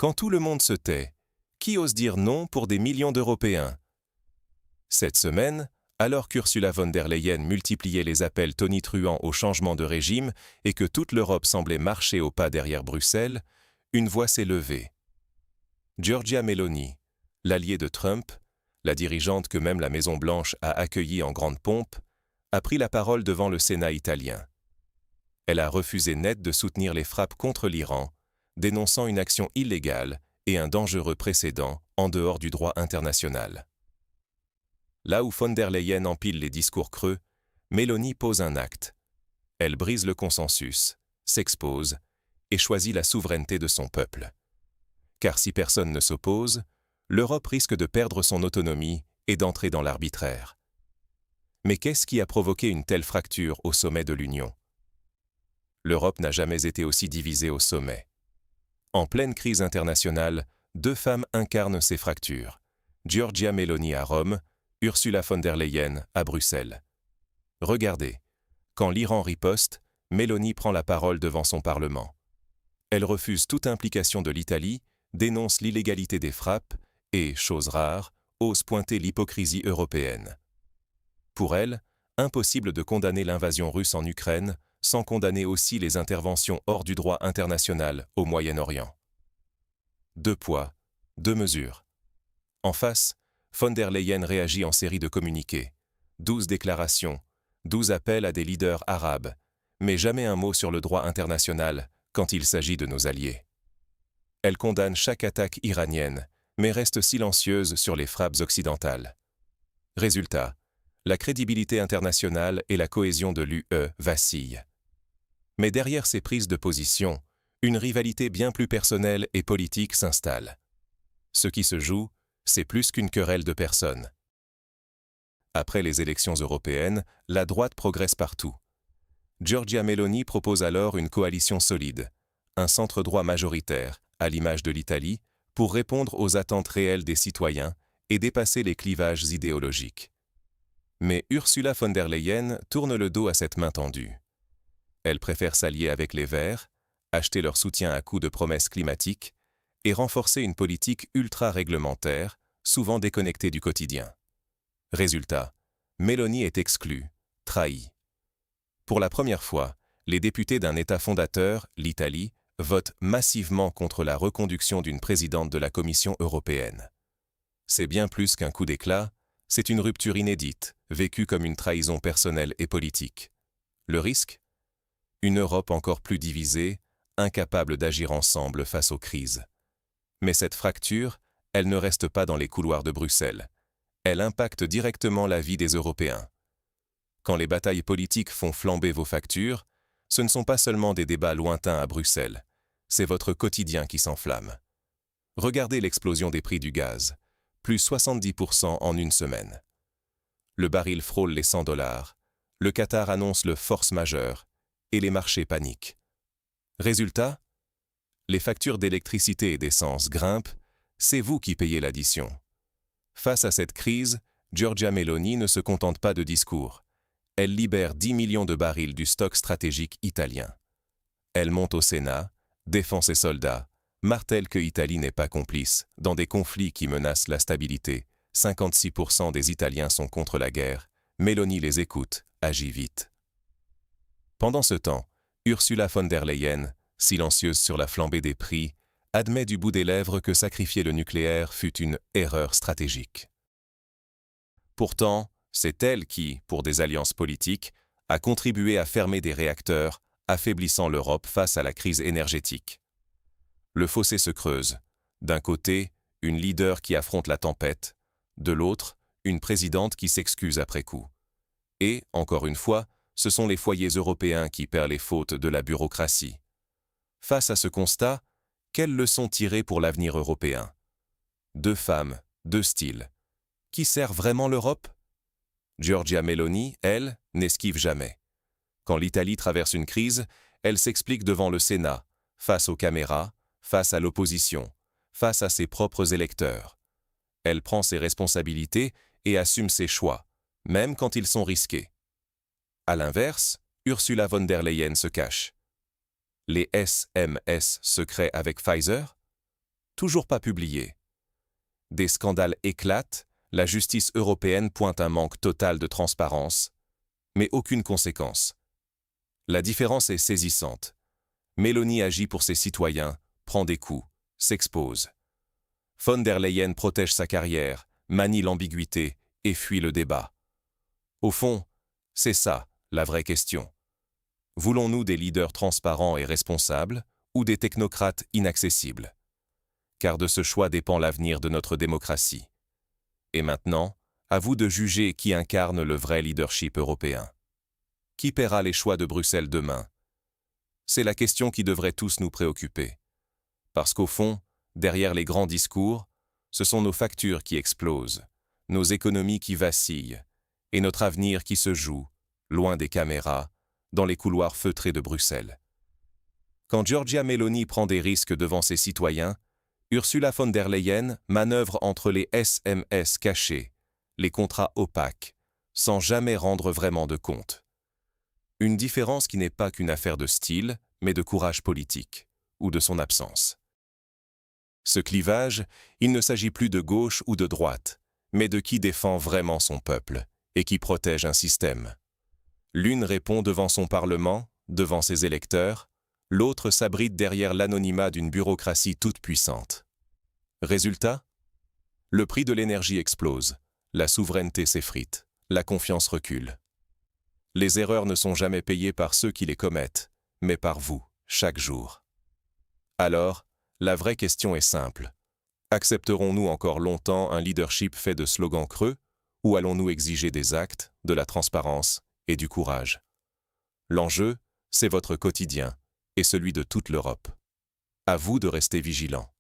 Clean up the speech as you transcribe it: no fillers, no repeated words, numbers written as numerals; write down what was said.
Quand tout le monde se tait, qui ose dire non pour des millions d'Européens? Cette semaine, alors qu'Ursula von der Leyen multipliait les appels tonitruants au changement de régime et que toute l'Europe semblait marcher au pas derrière Bruxelles, une voix s'est levée. Giorgia Meloni, l'alliée de Trump, la dirigeante que même la Maison-Blanche a accueillie en grande pompe, a pris la parole devant le Sénat italien. Elle a refusé net de soutenir les frappes contre l'Iran, dénonçant une action illégale et un dangereux précédent en dehors du droit international. Là où von der Leyen empile les discours creux, Meloni pose un acte. Elle brise le consensus, s'expose et choisit la souveraineté de son peuple. Car si personne ne s'oppose, l'Europe risque de perdre son autonomie et d'entrer dans l'arbitraire. Mais qu'est-ce qui a provoqué une telle fracture au sommet de l'Union? L'Europe n'a jamais été aussi divisée au sommet. En pleine crise internationale, deux femmes incarnent ces fractures. Giorgia Meloni à Rome, Ursula von der Leyen à Bruxelles. Regardez, quand l'Iran riposte, Meloni prend la parole devant son Parlement. Elle refuse toute implication de l'Italie, dénonce l'illégalité des frappes et, chose rare, ose pointer l'hypocrisie européenne. Pour elle, impossible de condamner l'invasion russe en Ukraine sans condamner aussi les interventions hors du droit international au Moyen-Orient. Deux poids, deux mesures. En face, von der Leyen réagit en série de communiqués, 12 déclarations, 12 appels à des leaders arabes, mais jamais un mot sur le droit international quand il s'agit de nos alliés. Elle condamne chaque attaque iranienne, mais reste silencieuse sur les frappes occidentales. Résultat, la crédibilité internationale et la cohésion de l'UE vacillent. Mais derrière ces prises de position, une rivalité bien plus personnelle et politique s'installe. Ce qui se joue, c'est plus qu'une querelle de personnes. Après les élections européennes, la droite progresse partout. Giorgia Meloni propose alors une coalition solide, un centre-droit majoritaire, à l'image de l'Italie, pour répondre aux attentes réelles des citoyens et dépasser les clivages idéologiques. Mais Ursula von der Leyen tourne le dos à cette main tendue. Elle préfère s'allier avec les Verts, acheter leur soutien à coups de promesses climatiques et renforcer une politique ultra-réglementaire, souvent déconnectée du quotidien. Résultat, Meloni est exclue, trahie. Pour la première fois, les députés d'un État fondateur, l'Italie, votent massivement contre la reconduction d'une présidente de la Commission européenne. C'est bien plus qu'un coup d'éclat, c'est une rupture inédite, vécue comme une trahison personnelle et politique. Le risque? Une Europe encore plus divisée, incapable d'agir ensemble face aux crises. Mais cette fracture, elle ne reste pas dans les couloirs de Bruxelles. Elle impacte directement la vie des Européens. Quand les batailles politiques font flamber vos factures, ce ne sont pas seulement des débats lointains à Bruxelles, c'est votre quotidien qui s'enflamme. Regardez l'explosion des prix du gaz, plus 70% en une semaine. Le baril frôle les $100, le Qatar annonce le force majeure, et les marchés paniquent. Résultat? Les factures d'électricité et d'essence grimpent, c'est vous qui payez l'addition. Face à cette crise, Giorgia Meloni ne se contente pas de discours. Elle libère 10 millions de barils du stock stratégique italien. Elle monte au Sénat, défend ses soldats, martèle que l'Italie n'est pas complice dans des conflits qui menacent la stabilité. 56% des Italiens sont contre la guerre. Meloni les écoute, agit vite. Pendant ce temps, Ursula von der Leyen, silencieuse sur la flambée des prix, admet du bout des lèvres que sacrifier le nucléaire fut une erreur stratégique. Pourtant, c'est elle qui, pour des alliances politiques, a contribué à fermer des réacteurs, affaiblissant l'Europe face à la crise énergétique. Le fossé se creuse. D'un côté, une leader qui affronte la tempête, de l'autre, une présidente qui s'excuse après coup. Et, encore une fois, ce sont les foyers européens qui paient les fautes de la bureaucratie. Face à ce constat, quelles leçons tirer pour l'avenir européen? Deux femmes, deux styles. Qui sert vraiment l'Europe? Giorgia Meloni, elle, n'esquive jamais. Quand l'Italie traverse une crise, elle s'explique devant le Sénat, face aux caméras, face à l'opposition, face à ses propres électeurs. Elle prend ses responsabilités et assume ses choix, même quand ils sont risqués. À l'inverse, Ursula von der Leyen se cache. Les SMS secrets avec Pfizer? toujours pas publiés. Des scandales éclatent, la justice européenne pointe un manque total de transparence, mais aucune conséquence. La différence est saisissante. Mélanie agit pour ses citoyens, prend des coups, s'expose. Von der Leyen protège sa carrière, manie l'ambiguïté et fuit le débat. Au fond, c'est ça, la vraie question. Voulons-nous des leaders transparents et responsables ou des technocrates inaccessibles? Car de ce choix dépend l'avenir de notre démocratie. Et maintenant, à vous de juger qui incarne le vrai leadership européen. Qui paiera les choix de Bruxelles demain? C'est la question qui devrait tous nous préoccuper. Parce qu'au fond, derrière les grands discours, ce sont nos factures qui explosent, nos économies qui vacillent, et notre avenir qui se joue, loin des caméras, dans les couloirs feutrés de Bruxelles. Quand Giorgia Meloni prend des risques devant ses citoyens, Ursula von der Leyen manœuvre entre les SMS cachés, les contrats opaques, sans jamais rendre vraiment de compte. Une différence qui n'est pas qu'une affaire de style, mais de courage politique, ou de son absence. Ce clivage, il ne s'agit plus de gauche ou de droite, mais de qui défend vraiment son peuple et qui protège un système. L'une répond devant son Parlement, devant ses électeurs, l'autre s'abrite derrière l'anonymat d'une bureaucratie toute puissante. Résultat? Le prix de l'énergie explose, la souveraineté s'effrite, la confiance recule. Les erreurs ne sont jamais payées par ceux qui les commettent, mais par vous, chaque jour. Alors, la vraie question est simple. Accepterons-nous encore longtemps un leadership fait de slogans creux, ou allons-nous exiger des actes, de la transparence et du courage? L'enjeu, c'est votre quotidien et celui de toute l'Europe. À vous de rester vigilants.